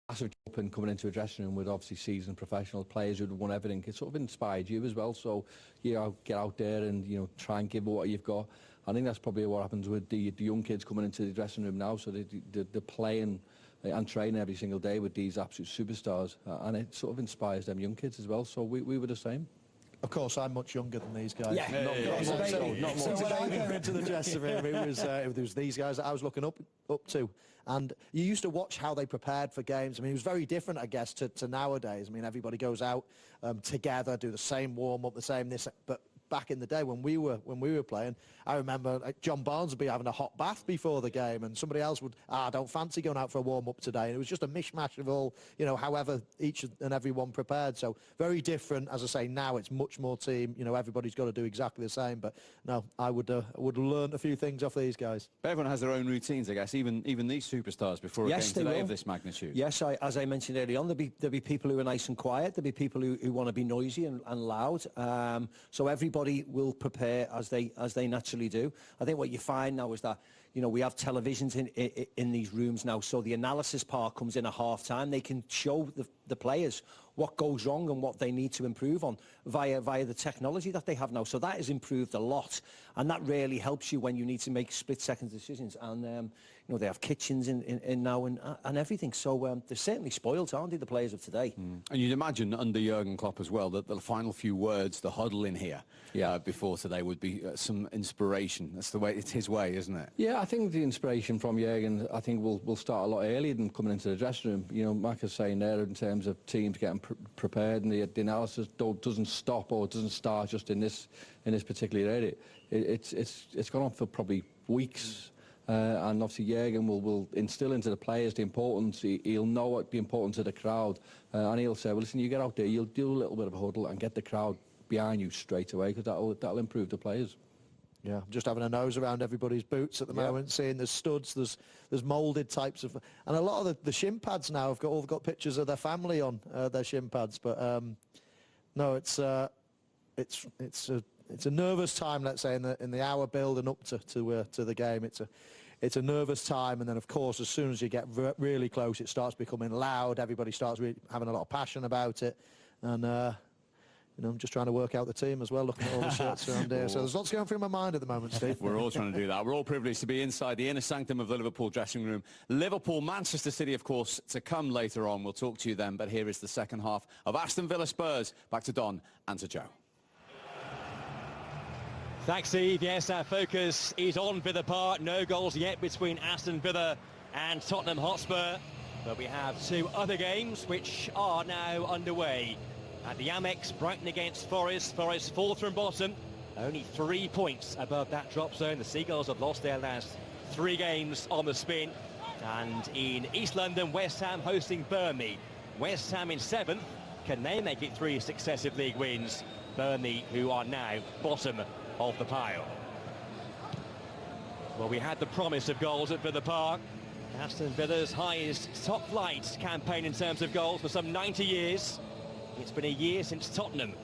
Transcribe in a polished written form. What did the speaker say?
massive jump in coming into a dressing room with obviously seasoned professional players who'd won everything. It sort of inspired you as well. So, get out there and, try and give what you've got. I think that's probably what happens with the young kids coming into the dressing room now. So they're playing and training every single day with these absolute superstars. And it sort of inspires them young kids as well. So we were the same. Of course, I'm much younger than these guys. Yeah, Not more. When I came into the dressing room, it was these guys that I was looking up to. And you used to watch how they prepared for games. I mean, it was very different, I guess, to nowadays. I mean, everybody goes out together, do the same warm-up, the same this, but back in the day when we were playing, I remember John Barnes would be having a hot bath before the game, and somebody else would, I don't fancy going out for a warm-up today. And it was just a mishmash of all, however each and every one prepared. So very different. As I say, now it's much more team. Everybody's got to do exactly the same. But no, I would learn a few things off these guys. But everyone has their own routines, I guess. Even these superstars before a game today of this magnitude. Yes, as I mentioned earlier on, there'll be people who are nice and quiet. There'll be people who want to be noisy and loud. So everybody will prepare as they naturally do. I think what you find now is that we have televisions in these rooms now, so the analysis part comes in at half-time. They can show the players what goes wrong and what they need to improve on via the technology that they have now. So that has improved a lot, and that really helps you when you need to make split-second decisions. And they have kitchens in now and everything. So they're certainly spoiled, aren't they, the players of today? And you'd imagine under Jurgen Klopp as well that the final few words, the huddle in here before today would be some inspiration. That's the way, it's his way, isn't it? Yeah, I think the inspiration from Jurgen, I think will start a lot earlier than coming into the dressing room. Mark is saying there in terms of teams getting prepared, and the analysis doesn't stop or doesn't start just in this particular area. It's gone on for probably weeks. And obviously Jurgen will instill into the players the importance. He'll know what the importance of the crowd, and he'll say, well, listen, you get out there, you'll do a little bit of a huddle and get the crowd behind you straight away, because that'll improve the players. Yeah, I'm just having a nose around everybody's boots at the moment, seeing there's studs, there's moulded types of, and a lot of the shin pads now have all got pictures of their family on their shin pads. But no, it's a nervous time, let's say, in the hour building up to the game. It's a nervous time, and then of course as soon as you get really close, it starts becoming loud. Everybody starts really having a lot of passion about it, and I'm just trying to work out the team as well, looking at all the shirts around here. So there's lots going through my mind at the moment, Steve. We're all trying to do that. We're all privileged to be inside the inner sanctum of the Liverpool dressing room. Liverpool, Manchester City, of course, to come later on. We'll talk to you then, but here is the second half of Aston Villa Spurs. Back to Don and to Joe. Thanks, Steve. Yes, our focus is on Villa Park. No goals yet between Aston Villa and Tottenham Hotspur. But we have two other games which are now underway. At the Amex, Brighton against Forest. Forest fourth from bottom, only 3 points above that drop zone. The Seagulls have lost their last 3 games on the spin. And in East London, West Ham hosting Burnley. West Ham in 7th. Can they make it 3 successive league wins? Burnley, who are now bottom of the pile. Well, we had the promise of goals at Villa Park. Aston Villa's highest top flight campaign in terms of goals for some 90 years. It's been a year since Tottenham